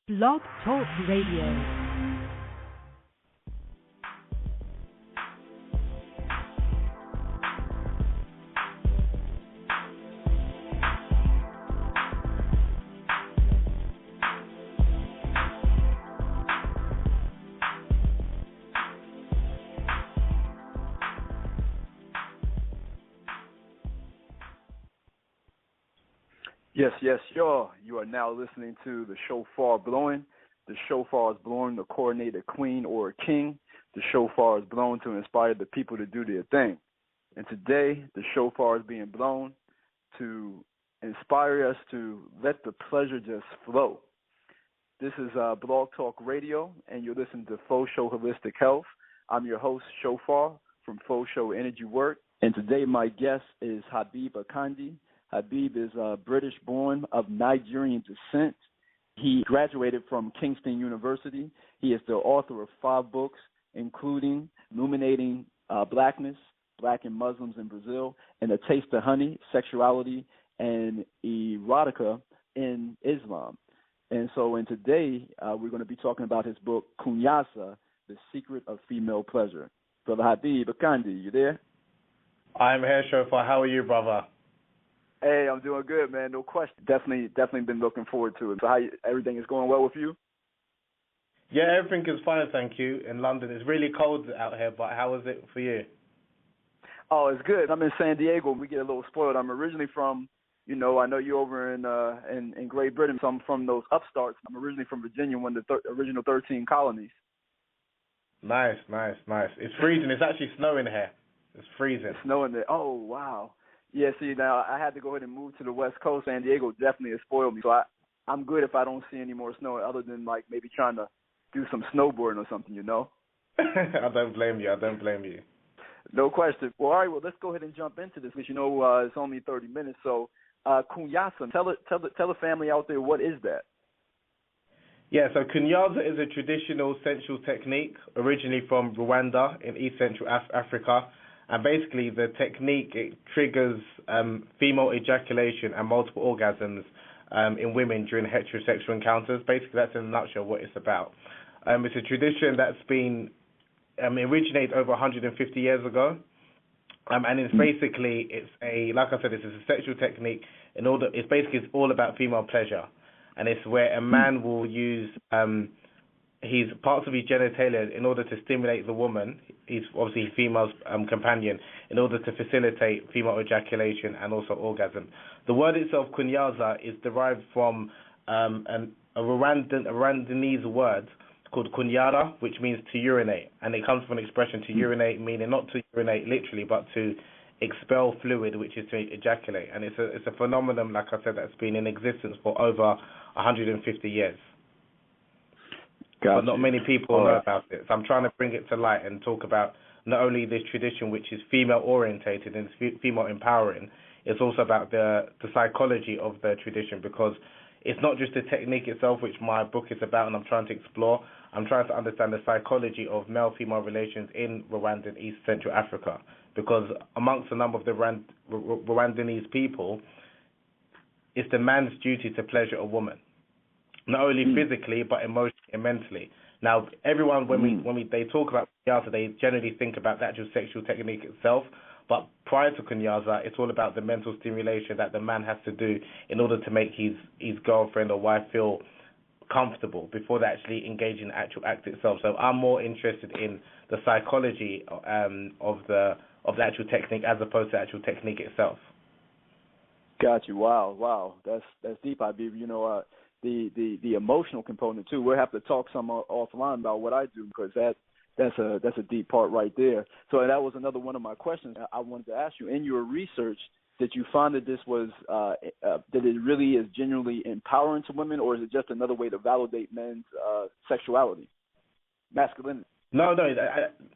Blog Talk Radio. Yes, y'all. You are now listening to the Shophar blowing. The Shophar is blowing the coordinated queen or a king. The Shophar is blown to inspire the people to do their thing. And today, the Shophar is being blown to inspire us to let the pleasure just flow. This is Blog Talk Radio, and you're listening to Faux Show Holistic Health. I'm your host, Shophar, from Faux Show Energy Work. And today, my guest is Habeeb Akande. Habeeb is British-born of Nigerian descent. He graduated from Kingston University. He is the author of 5 books, including Illuminating Blackness, Black and Muslims in Brazil, and A Taste of Honey, Sexuality, and Erotica in Islam. And so today, we're going to be talking about his book, Kunyaza, The Secret of Female Pleasure. Brother Habeeb Akande, you there? I'm here, Shophar. How are you, brother? Hey, I'm doing good, man. No question. Definitely been looking forward to it. So everything is going well with you? Yeah, everything is fine, thank you. In London, it's really cold out here, but how is it for you? Oh, it's good. I'm in San Diego. We get a little spoiled. I'm originally from, I know you're over in Great Britain. So I'm from those upstarts. I'm originally from Virginia, one of the original 13 colonies. Nice. It's freezing. It's actually snowing here. It's freezing. It's snowing there. Oh, wow. Yeah, see, now I had to go ahead and move to the West Coast. San Diego definitely has spoiled me. So I'm good if I don't see any more snow other than, like, maybe trying to do some snowboarding or something, I don't blame you. No question. Well, all right, let's go ahead and jump into this because, it's only 30 minutes. So, Kunyaza, tell the family out there, what is that? Yeah, so Kunyaza is a traditional sensual technique originally from Rwanda in East Central Africa. And basically, the technique, it triggers female ejaculation and multiple orgasms in women during heterosexual encounters. Basically, that's in a nutshell what it's about. It's a tradition that's been originated over 150 years ago. And it's basically, like I said, it's a sexual technique. It's all about female pleasure. And it's where a man will use his parts of his genitalia in order to stimulate the woman, he's obviously female's companion, in order to facilitate female ejaculation and also orgasm. The word itself, Kunyaza, is derived from a Rwandanese word called kunyara, which means to urinate, and it comes from an expression to urinate, meaning not to urinate literally, but to expel fluid, which is to ejaculate. And it's a phenomenon, like I said, that's been in existence for over 150 years. But not many people know about it. So I'm trying to bring it to light and talk about not only this tradition, which is female-orientated and female empowering, it's also about the psychology of the tradition, because it's not just the technique itself, which my book is about and I'm trying to explore. I'm trying to understand the psychology of male-female relations in Rwanda and East Central Africa, because amongst a number of the Rwandanese people, it's the man's duty to pleasure a woman. Not only physically, but emotionally and mentally. Now, everyone, when they talk about Kunyaza, they generally think about the actual sexual technique itself. But prior to Kunyaza, it's all about the mental stimulation that the man has to do in order to make his girlfriend or wife feel comfortable before they actually engage in the actual act itself. So I'm more interested in the psychology of the actual technique as opposed to the actual technique itself. Got you. Wow. That's deep, Habeeb. The emotional component too. We'll have to talk some offline about what I do, because that's a deep part right there. So that was another one of my questions I wanted to ask you. In your research, did you find that this was that it really is genuinely empowering to women, or is it just another way to validate men's sexuality, masculinity? No, it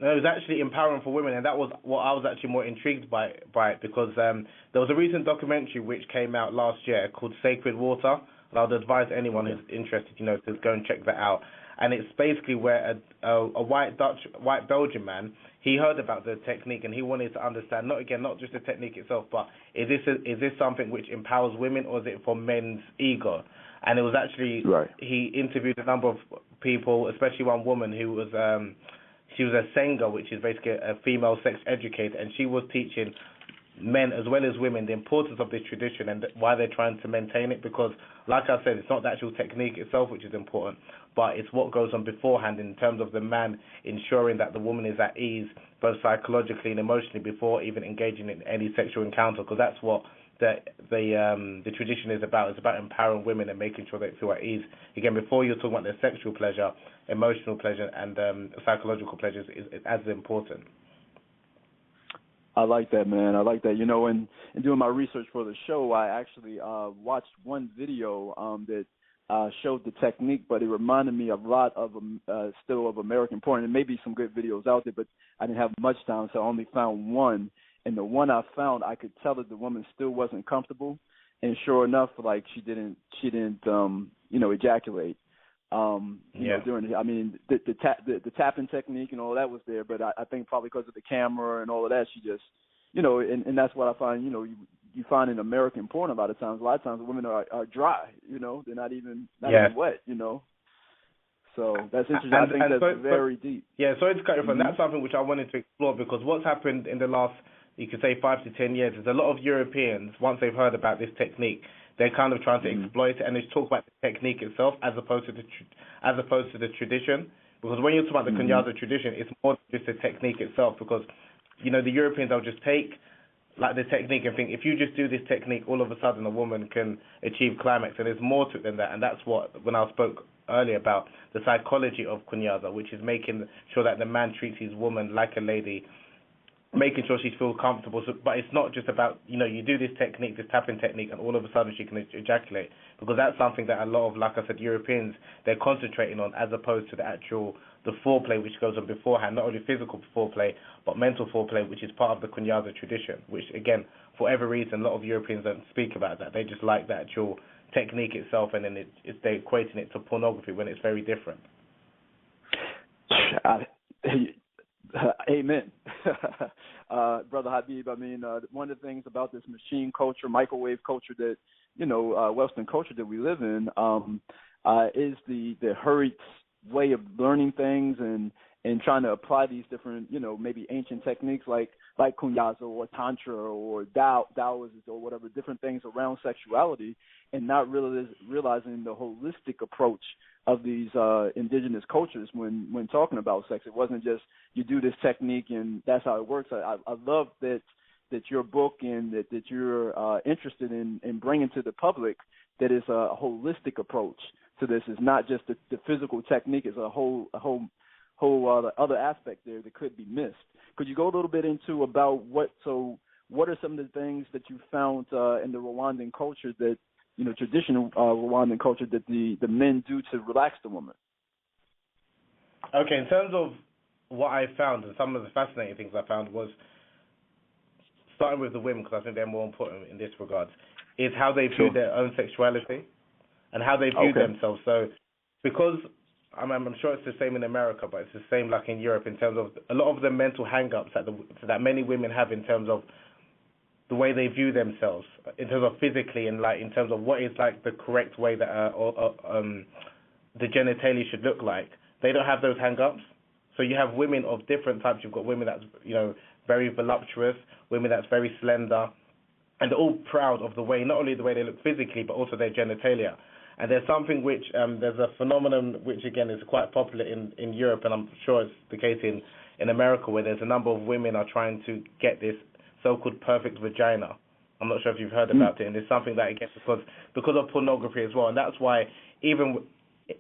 was actually empowering for women, and that was what I was actually more intrigued by it, because there was a recent documentary which came out last year called Sacred Water. And I would advise anyone who's interested, to go and check that out. And it's basically where a white Belgian man, he heard about the technique and he wanted to understand, not just the technique itself, but is this something which empowers women, or is it for men's ego? And it was actually, he interviewed a number of people, especially one woman who was, she was a senga, which is basically a female sex educator, and she was teaching men as well as women the importance of this tradition and why they're trying to maintain it, because like I said, it's not the actual technique itself which is important, but it's what goes on beforehand in terms of the man ensuring that the woman is at ease both psychologically and emotionally before even engaging in any sexual encounter, because that's what the tradition is about. It's about empowering women and making sure they feel at ease. Again, before you're talking about their sexual pleasure, emotional pleasure and psychological pleasure is as important. I like that, man. I like that. You know, in doing my research for the show, I actually watched one video that showed the technique, but it reminded me a lot of still of American porn. And maybe some good videos out there, but I didn't have much time, so I only found one. And the one I found, I could tell that the woman still wasn't comfortable. And sure enough, like she didn't ejaculate. You know, during I mean, the tapping technique and all that was there, but I think probably because of the camera and all of that, she just, you know, and that's what I find, you know, you find in American porn a lot of times women are dry, you know, they're not even wet, you know. So that's interesting. I think that's very deep. Yeah, sorry to cut you off. That's something which I wanted to explore, because what's happened in the last, you could say 5 to 10 years, is a lot of Europeans, once they've heard about this technique, they're kind of trying to exploit it, and they talk about the technique itself as opposed to the tradition. Because when you talk about the Kunyaza tradition, it's more than just the technique itself. Because, you know, the Europeans will just take like the technique and think, if you just do this technique, all of a sudden a woman can achieve climax, and there's more to it than that. And that's what, when I spoke earlier about the psychology of Kunyaza, which is making sure that the man treats his woman like a lady, making sure she feels comfortable. So, but it's not just about, you know, you do this technique, this tapping technique, and all of a sudden she can ejaculate. Because that's something that a lot of, like I said, Europeans, they're concentrating on, as opposed to the foreplay which goes on beforehand, not only physical foreplay, but mental foreplay, which is part of the Kunyaza tradition, which, again, for every reason, a lot of Europeans don't speak about that. They just like the actual technique itself, and then they're equating it to pornography when it's very different. Amen. Brother Habeeb, I mean, one of the things about this machine culture, microwave culture that, you know, Western culture that we live in is the hurried way of learning things and trying to apply these different, you know, maybe ancient techniques like Kunyaza or Tantra or Taoism or whatever, different things around sexuality, and not really realizing the holistic approach of these indigenous cultures when talking about sex. It wasn't just you do this technique and that's how it works. I love that your book and that you're interested in bringing to the public that is a holistic approach to this. It's not just the physical technique. It's a whole other aspect there that could be missed. Could you go a little bit into about what are some of the things that you found in the Rwandan culture that, you know, traditional Rwandan culture that the men do to relax the woman? Okay, in terms of what I found, and some of the fascinating things I found was, starting with the women, because I think they're more important in this regard, is how they view their own sexuality and how they view themselves. So, because I'm sure it's the same in America, but it's the same like in Europe in terms of a lot of the mental hang-ups that many women have in terms of the way they view themselves, in terms of physically and like in terms of what is like the correct way that the genitalia should look like. They don't have those hang-ups. So you have women of different types. You've got women that's, you know, very voluptuous, women that's very slender, and they're all proud of the way, not only the way they look physically, but also their genitalia. And there's something which, there's a phenomenon which, again, is quite popular in Europe, and I'm sure it's the case in America, where there's a number of women are trying to get this so-called perfect vagina. I'm not sure if you've heard about it, and it's something that, again, because of pornography as well. And that's why, even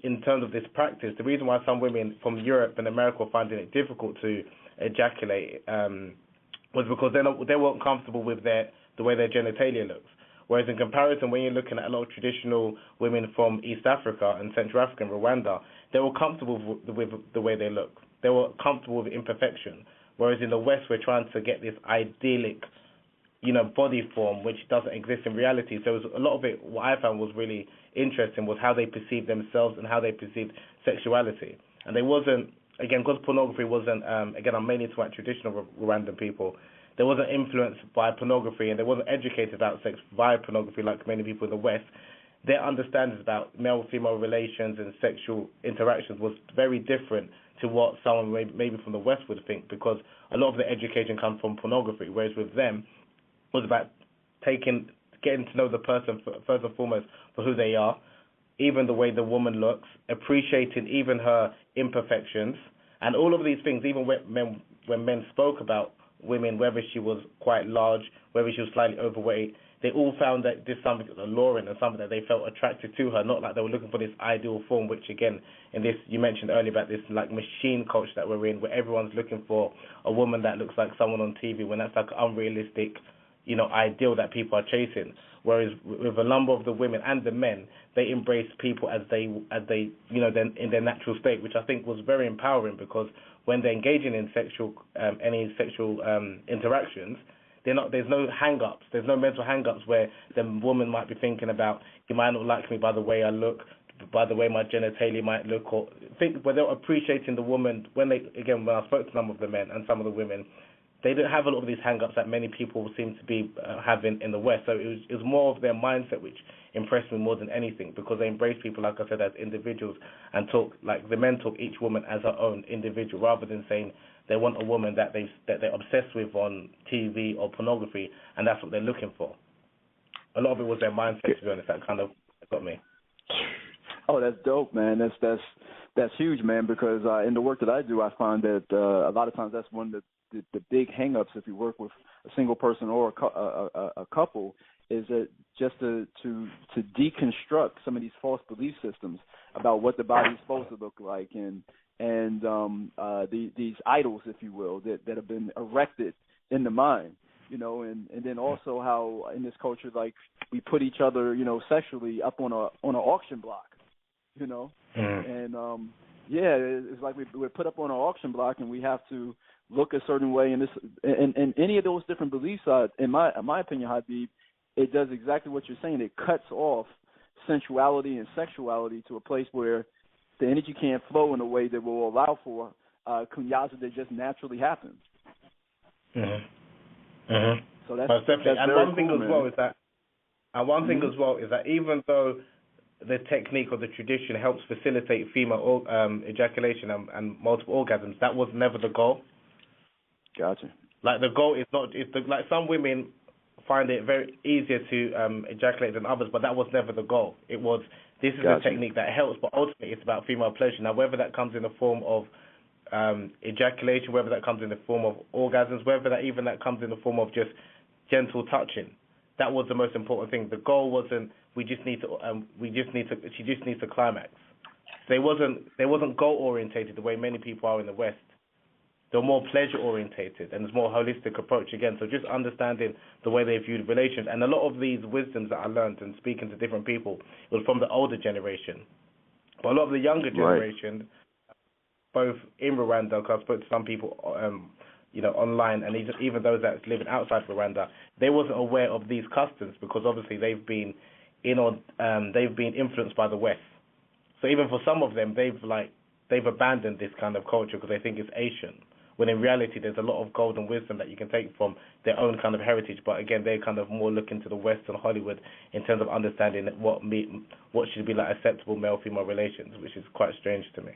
in terms of this practice, the reason why some women from Europe and America are finding it difficult to ejaculate was because they weren't comfortable with the way their genitalia looks. Whereas in comparison, when you're looking at a lot of traditional women from East Africa and Central Africa and Rwanda, they were comfortable with the way they look. They were comfortable with imperfection. Whereas in the West, we're trying to get this idyllic, you know, body form which doesn't exist in reality. So it was a lot of it, what I found was really interesting was how they perceived themselves and how they perceived sexuality. And they wasn't, again, because pornography wasn't, again, I'm mainly talking about traditional Rwandan people, they wasn't influenced by pornography and they wasn't educated about sex via pornography like many people in the West. their understandings about male-female relations and sexual interactions was very different to what someone maybe from the West would think, because a lot of the education comes from pornography, whereas with them, it was about getting to know the person first and foremost for who they are, even the way the woman looks, appreciating even her imperfections, and all of these things, even when men spoke about women, whether she was quite large, whether she was slightly overweight, they all found that this is something that was alluring and something that they felt attracted to her, not like they were looking for this ideal form, which again, in this, you mentioned earlier about this like machine culture that we're in, where everyone's looking for a woman that looks like someone on TV, when that's like an unrealistic, ideal that people are chasing. Whereas with a number of the women and the men, they embraced people as they then in their natural state, which I think was very empowering, because when they're engaging in any sexual interactions, there's no hang-ups. There's no mental hang-ups where the woman might be thinking about, you might not like me by the way I look, by the way my genitalia might look, or where they're appreciating the woman. When I spoke to some of the men and some of the women, they didn't have a lot of these hang-ups that many people seem to be having in the West. So it was more of their mindset which impressed me more than anything, because they embrace people, like I said, as individuals, and the men talk each woman as her own individual, rather than saying they want a woman that they're obsessed with on TV or pornography, and that's what they're looking for. A lot of it was their mindset, to be honest. That kind of got me. Oh, that's dope, man. That's huge, man. Because in the work that I do, I find that a lot of times that's one of the big hang-ups if you work with a single person or a couple, is that just to deconstruct some of these false belief systems about what the body's supposed to look like, and these idols, if you will, that have been erected in the mind, and then also how in this culture, like, we put each other, sexually up on an auction block, and it's like we're put up on an auction block, and we have to look a certain way, and any of those different beliefs, in my opinion, Habeeb, it does exactly what you're saying. It cuts off sensuality and sexuality to a place where the energy can't flow in a way that will allow for Kunyaza to just naturally happen. So that's definitely. That's and very one thing cool, as man. well is that, even though the technique or the tradition helps facilitate female ejaculation and multiple orgasms, that was never the goal. Gotcha. Like, the goal is not. Like, some women find it very easier to ejaculate than others, but that was never the goal. It was, this is a technique that helps, but ultimately it's about female pleasure. Now, whether that comes in the form of ejaculation, whether that comes in the form of orgasms, whether that comes in the form of just gentle touching, that was the most important thing. The goal wasn't she just needs to climax. They wasn't goal orientated the way many people are in the West. They're more pleasure orientated, and it's more holistic approach again. So just understanding the way they viewed relations, and a lot of these wisdoms that I learned and speaking to different people was from the older generation. But a lot of the younger generation, both in Rwanda, because I spoke to some people, online, and even those that's living outside Rwanda, they wasn't aware of these customs, because obviously they've been influenced by the West. So even for some of them, they've abandoned this kind of culture because they think it's Asian, when in reality there's a lot of golden wisdom that you can take from their own kind of heritage. But again, they're kind of more looking to the West and Hollywood in terms of understanding what should be like acceptable male-female relations, which is quite strange to me.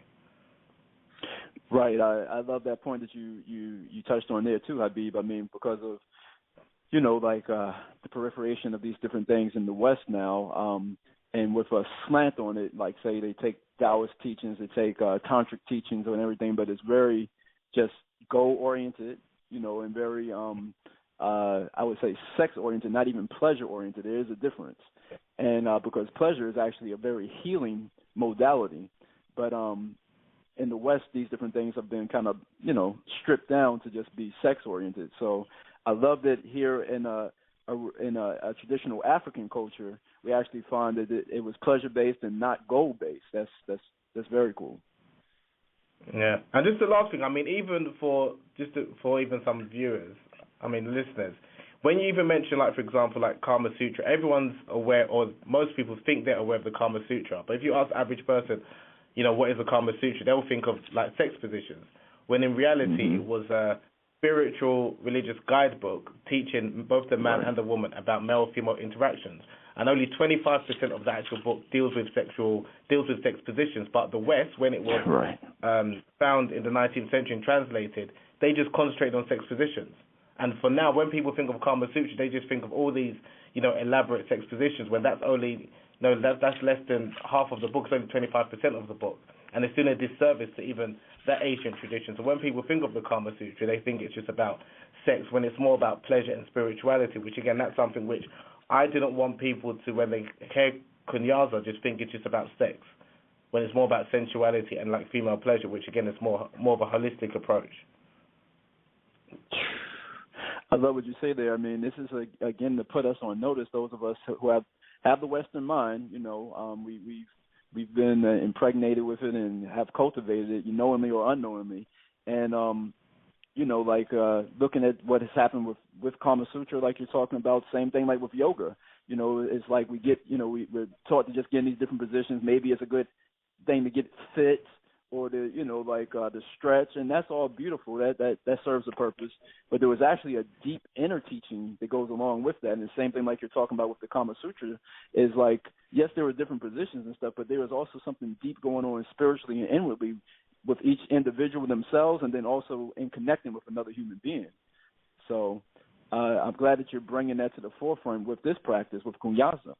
Right. I love that point that you touched on there too, Habeeb. I mean, because of the proliferation of these different things in the West now, and with a slant on it, like, say they take Taoist teachings, they take tantric teachings and everything, but it's very just goal-oriented, and very, I would say, sex-oriented, not even pleasure-oriented. There is a difference. And because pleasure is actually a very healing modality. But in the West, these different things have been kind of, stripped down to just be sex-oriented. So I love that here in a traditional African culture, we actually find that it was pleasure-based and not goal-based. That's very cool. Yeah, and just the last thing, I mean, even for even some viewers, I mean, listeners, when you even mention, like, for example, like Kama Sutra, everyone's aware, or most people think they're aware of the Kama Sutra. But if you ask the average person, what is the Kama Sutra, they'll think of like sex positions, when in reality it was spiritual religious guidebook teaching both the man and the woman about male-female interactions. And only 25% of the actual book deals with sex positions. But the West, when it was found in the 19th century and translated, they just concentrated on sex positions. And for now, when people think of Kama Sutra, they just think of all these, elaborate sex positions. When that's only, that's less than half of the book. It's only 25% of the book, and it's doing a disservice to even that ancient tradition. So when people think of the Kama Sutra, they think it's just about sex. When it's more about pleasure and spirituality, which again, that's something which I didn't want people to, when they hear Kunyaza, just think it's just about sex, when it's more about sensuality and like female pleasure, which again is more of a holistic approach. I love what you say there. I mean, this is again to put us on notice. Those of us who have the Western mind, we've been impregnated with it and have cultivated it, knowingly or unknowingly, and looking at what has happened with Kama Sutra, like you're talking about, same thing like with yoga. It's like we get, we're taught to just get in these different positions. Maybe it's a good thing to get fit or to, to stretch, and that's all beautiful. That serves a purpose. But there was actually a deep inner teaching that goes along with that. And the same thing like you're talking about with the Kama Sutra is like, yes, there were different positions and stuff, but there was also something deep going on spiritually and inwardly with each individual themselves, and then also in connecting with another human being. So I'm glad that you're bringing that to the forefront with this practice, with Kunyaza.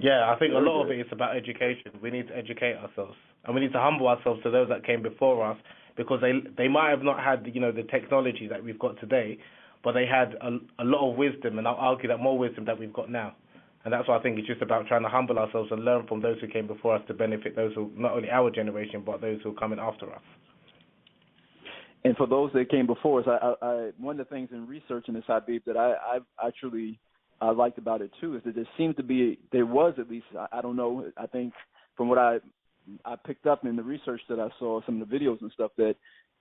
Yeah, I think a lot of it is about education. We need to educate ourselves, and we need to humble ourselves to those that came before us, because they might have not had the technology that we've got today, but they had a lot of wisdom, and I'll argue that more wisdom that we've got now. And that's why I think it's just about trying to humble ourselves and learn from those who came before us to benefit those who, not only our generation, but those who are coming after us. And for those that came before us, I one of the things in researching this, Habeeb, that I truly liked about it too, is that there was at least, I don't know, I think from what I picked up in the research that I saw, some of the videos and stuff, that,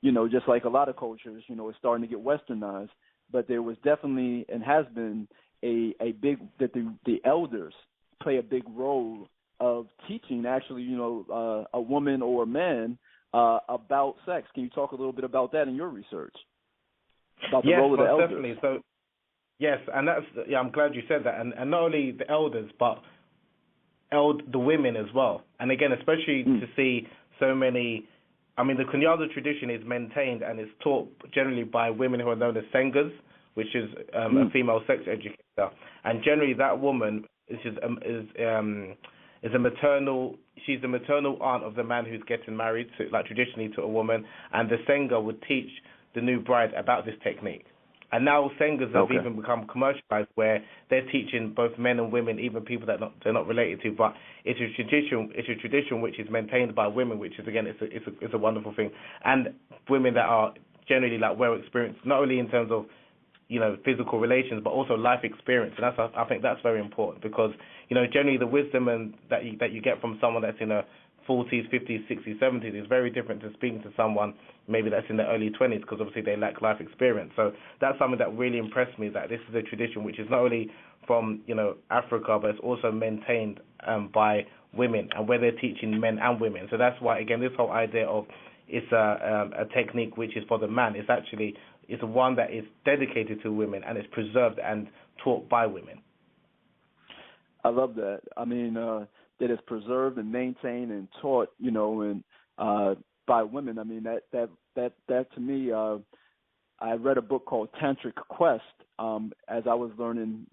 just like a lot of cultures, it's starting to get westernized, but there was definitely and has been a big, that the elders play a big role of teaching actually, a woman or a man about sex. Can you talk a little bit about that in your research? About the role of the elders? Definitely. So, yes, and I'm glad you said that. And not only the elders, but the women as well. And again, especially to see so many, the Kunyaza tradition is maintained and is taught generally by women who are known as ssengas, which is a female sex educator. And generally that woman is a maternal, she's the maternal aunt of the man who's getting married, to, like traditionally to a woman, and the senga would teach the new bride about this technique. And now sengas have even become commercialized, where they're teaching both men and women, even people that they're not related to. But it's a tradition. It's a tradition which is maintained by women, which is again it's a wonderful thing, and women that are generally like well experienced, not only in terms of physical relations, but also life experience. And I think that's very important, because generally the wisdom that you get from someone that's in a 40s, 50s, 60s, 70s is very different to speaking to someone maybe that's in their early 20s, because obviously they lack life experience. So that's something that really impressed me, that this is a tradition which is not only from Africa, but it's also maintained by women, and where they're teaching men and women. So that's why, again, this whole idea of it's a technique which is for the man, it's one that is dedicated to women and is preserved and taught by women. I love that. I mean, that is preserved and maintained and taught, and by women. I mean, that to me, I read a book called Tantric Quest as I was learning,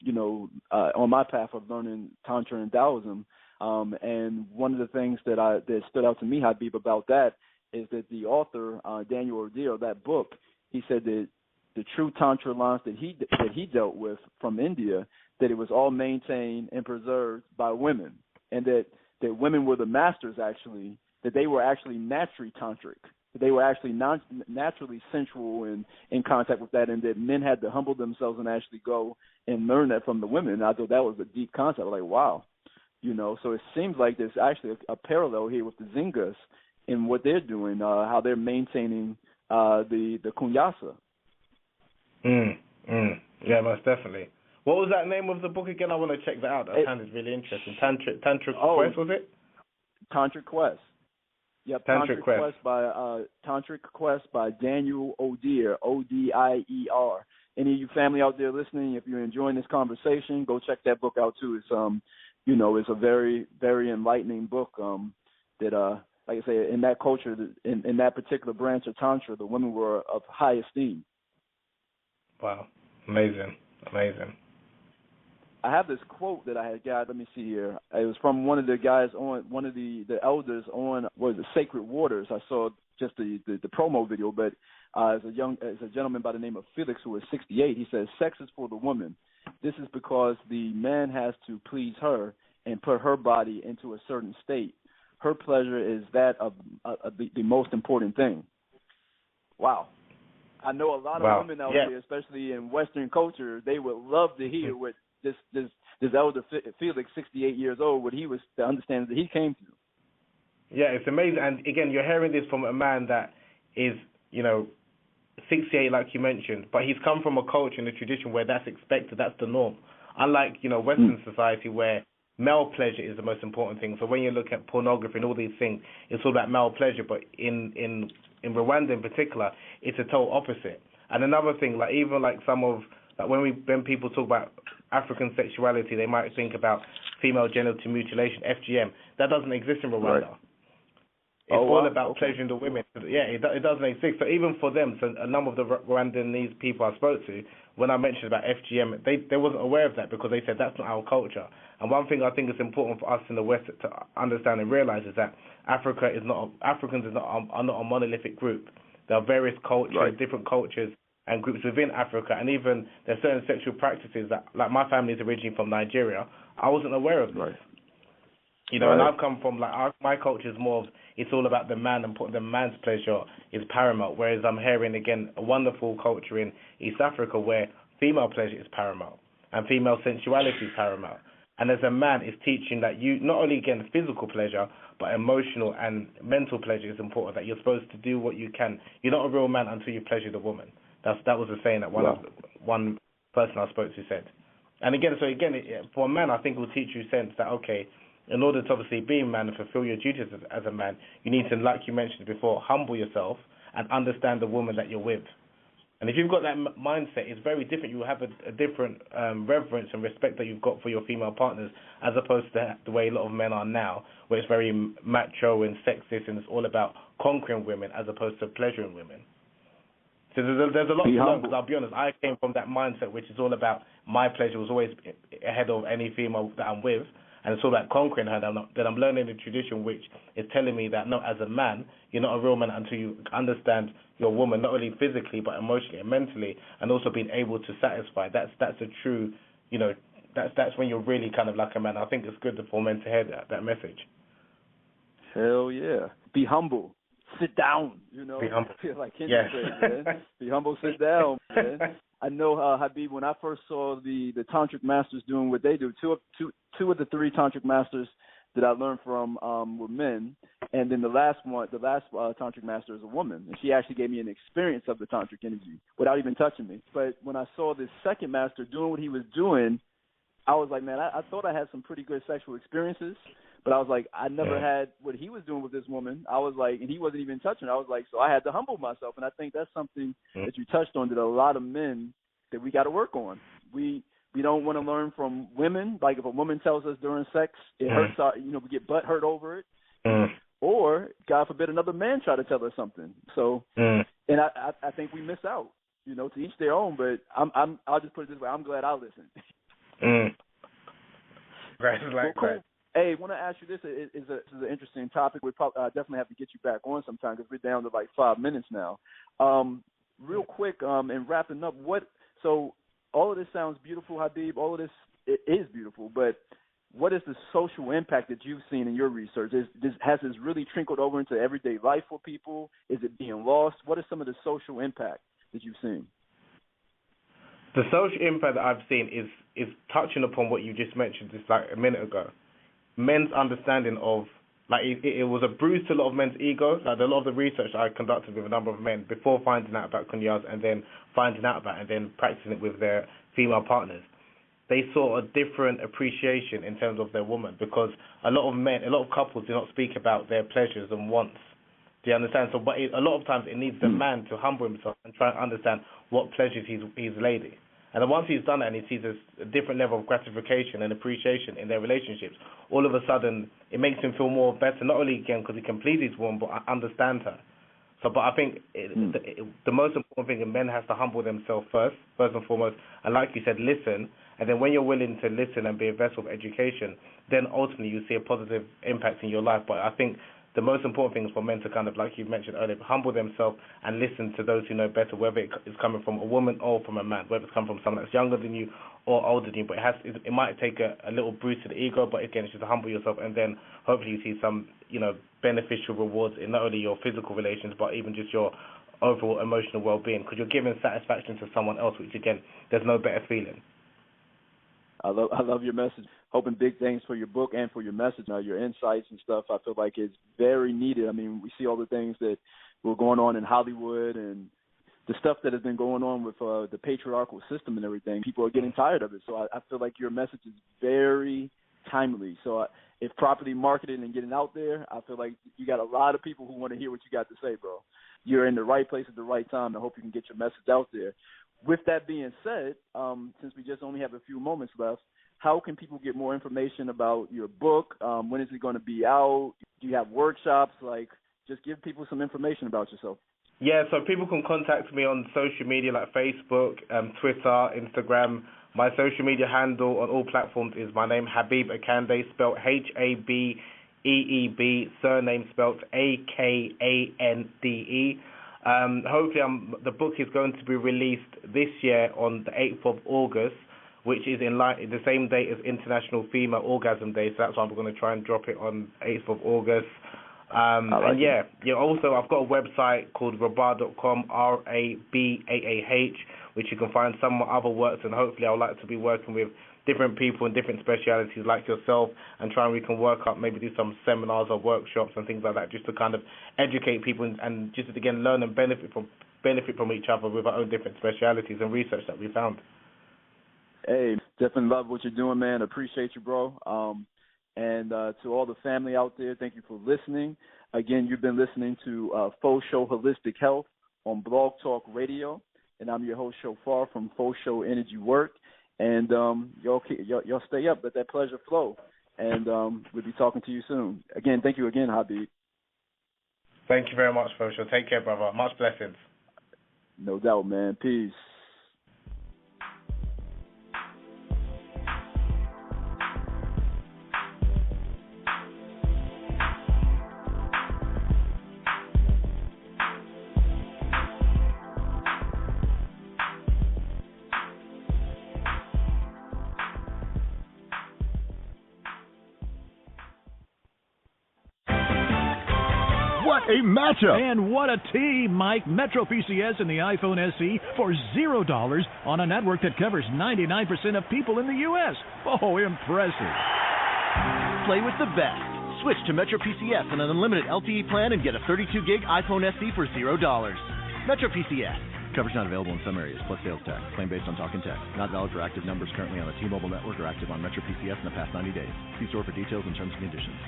on my path of learning Tantra and Taoism. And one of the things that stood out to me, Habeeb, about that is that the author, Daniel O'Dear, that book, he said that the true Tantra lines that he dealt with from India, that it was all maintained and preserved by women, and that women were the masters, actually, that they were actually naturally tantric, that they were actually naturally sensual and in contact with that, and that men had to humble themselves and actually go and learn that from the women. And I thought that was a deep concept. Like, wow, so it seems like there's actually a parallel here with the Ssengas in what they're doing, how they're maintaining the Kunyaza. Yeah, most definitely. What was that name of the book again? I want to check that out. That sounded really interesting. Tantric Quest, was it? Tantric Quest. Yep, Tantric Quest by Daniel Odier, Odier. Any of you family out there listening, if you're enjoying this conversation, go check that book out too. It's it's a very, very enlightening book. That like I say, in that culture, in that particular branch of Tantra, the women were of high esteem. Wow, amazing. I have this quote that I had got. Let me see here. It was from one of the guys on one of the elders on Sacred Waters. I saw just the promo video, but as a gentleman by the name of Felix, who is 68, he says, "Sex is for the woman. This is because the man has to please her and put her body into a certain state. Her pleasure is that of the most important thing." Wow. I know a lot of women out there, especially in Western culture, they would love to hear what this elder Felix, 68 years old, what he was, the understanding that he came to. Yeah, it's amazing. And again, you're hearing this from a man that is, 68, like you mentioned, but he's come from a culture and a tradition where that's expected, that's the norm. Unlike, Western society where male pleasure is the most important thing. So when you look at pornography and all these things, it's all about male pleasure. But in Rwanda in particular, it's a total opposite. And another thing, when people talk about African sexuality, they might think about female genital mutilation, FGM. That doesn't exist in Rwanda. Right. It's all about pleasuring the women. Yeah, it doesn't exist. So even for them, so a number of the Rwandanese people I spoke to, when I mentioned about FGM, they wasn't aware of that because they said that's not our culture. And one thing I think is important for us in the West to understand and realize is that Africans are not a monolithic group. There are various cultures, different cultures and groups within Africa, and even there's certain sexual practices that, like my family is originally from Nigeria, I wasn't aware of this. Right. And I've come from, my culture is more of, it's all about the man and putting the man's pleasure is paramount, whereas I'm hearing, again, a wonderful culture in East Africa where female pleasure is paramount and female sensuality is paramount. And as a man, it's teaching that you, not only, again, physical pleasure, but emotional and mental pleasure is important, that you're supposed to do what you can. You're not a real man until you pleasure the woman. That was a saying that one person I spoke to said. And again, for a man, I think it will teach you sense that, okay, in order to obviously be a man and fulfill your duties as a man, you need to, like you mentioned before, humble yourself and understand the woman that you're with. And if you've got that mindset, it's very different. You will have a different reverence and respect that you've got for your female partners, as opposed to the way a lot of men are now, where it's very macho and sexist and it's all about conquering women as opposed to pleasuring women. So there's a lot to learn, because I'll be honest, I came from that mindset, which is all about my pleasure was always ahead of any female that I'm with, and it's all about conquering her. That I'm learning the tradition, which is telling me that, no, as a man, you're not a real man until you understand your woman, not only physically, but emotionally and mentally, and also being able to satisfy. That's a true, that's when you're really kind of like a man. I think it's good for men to hear that message. Hell yeah. Be humble. Sit down, Be humble. Like Kendrick said, man. Be humble, sit down, man. I know, Habeeb, when I first saw the tantric masters doing what they do, two of the three tantric masters that I learned from were men, and then the last tantric master is a woman, and she actually gave me an experience of the tantric energy without even touching me. But when I saw this second master doing what he was doing, I was like, man, I thought I had some pretty good sexual experiences, but I was like, I never had what he was doing with this woman. I was like, and he wasn't even touching her. I was like, so I had to humble myself, and I think that's something that you touched on, that a lot of men, that we got to work on. We don't want to learn from women. Like if a woman tells us during sex, it hurts our, we get butt hurt over it. Or, God forbid, another man try to tell us something. So, and I think we miss out, to each their own, but I'll just put it this way, I'm glad I listened. Right, well, cool. Hey, I want to ask you this. This is an interesting topic. We probably definitely have to get you back on sometime because we're down to like 5 minutes now. Real quick, and wrapping up, so all of this sounds beautiful, Habeeb. All of this, it is beautiful, but what is the social impact that you've seen in your research? Has this really trickled over into everyday life for people? Is it being lost? What is some of the social impact that you've seen? The social impact that I've seen is touching upon what you just mentioned just like a minute ago. Men's understanding of, it was a bruise to a lot of men's ego. Like a lot of the research I conducted with a number of men before finding out about Kunyaza and then finding out about it and then practicing it with their female partners, they saw a different appreciation in terms of their woman, because a lot of couples do not speak about their pleasures and wants Do you understand? So, but a lot of times it needs the man to humble himself and try and understand what pleasures his lady. And then once he's done that and he sees a different level of gratification and appreciation in their relationships, all of a sudden it makes him feel more better, not only again because he can please his woman, but understand her. So, but I think the most important thing, men has to humble themselves first and foremost, and like you said, listen. And then when you're willing to listen and be a vessel of education, then ultimately you see a positive impact in your life. But I think the most important thing is for men to kind of, like you mentioned earlier, humble themselves and listen to those who know better, whether it's coming from a woman or from a man, whether it's coming from someone that's younger than you or older than you. But it might take a little bruise to the ego, but again, it's just to humble yourself, and then hopefully you see some, beneficial rewards in not only your physical relations, but even just your overall emotional well-being, because you're giving satisfaction to someone else, which again, there's no better feeling. I love your message. Hoping big things for your book and for your message. Now, your insights and stuff, I feel like it's very needed. I mean, we see all the things that were going on in Hollywood and the stuff that has been going on with the patriarchal system and everything. People are getting tired of it. So I feel like your message is very timely. So if properly marketed and getting out there, I feel like you got a lot of people who want to hear what you got to say, bro. You're in the right place at the right time. I hope you can get your message out there. With that being said, since we just only have a few moments left, how can people get more information about your book? When is it going to be out? Do you have workshops? Just give people some information about yourself. Yeah, so people can contact me on social media like Facebook, Twitter, Instagram. My social media handle on all platforms is my name, Habeeb Akande, spelled Habeeb, surname spelled Akande. Hopefully, the book is going to be released this year on the 8th of August, which is in the same date as International Female Orgasm Day. So that's why I'm going to try and drop it on 8th of August. Also I've got a website called rabah.com, RABAAH, which you can find some other works, and hopefully I would like to be working with different people in different specialities like yourself, and we can work up, maybe do some seminars or workshops and things like that, just to kind of educate people and just again learn and benefit from each other with our own different specialities and research that we found. Hey, definitely love what you're doing, man. Appreciate you, bro. And to all the family out there, thank you for listening. Again, you've been listening to Faux Show Holistic Health on Blog Talk Radio, and I'm your host, Shophar, from Faux Show Energy Work. And y'all stay up, let that pleasure flow, and we'll be talking to you soon. Again, thank you again, Habeeb. Thank you very much, Faux Show. Take care, brother. Much blessings. No doubt, man. Peace. A matchup. And what a team, Mike. Metro PCS and the iPhone SE for $0 on a network that covers 99% of people in the U.S. Oh, impressive. Play with the best. Switch to Metro PCS on an unlimited LTE plan and get a 32-gig iPhone SE for $0. Metro PCS. Coverage not available in some areas, plus sales tax. Claim based on talk and text. Not valid for active numbers currently on the T-Mobile network or active on Metro PCS in the past 90 days. See store for details and terms and conditions.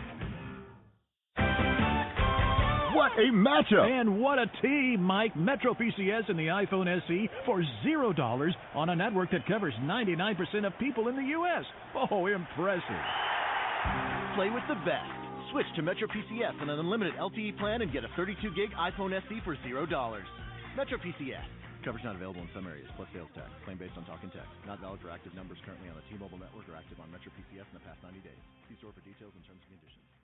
What a matchup. And what a team, Mike. Metro PCS and the iPhone SE for $0 on a network that covers 99% of people in the U.S. Oh, impressive. Play with the best. Switch to Metro PCS on an unlimited LTE plan and get a 32-gig iPhone SE for $0. Metro PCS. Coverage not available in some areas, plus sales tax. Claim based on talk and text. Not valid for active numbers currently on the T-Mobile network or active on Metro PCS in the past 90 days. See store for details and terms and conditions.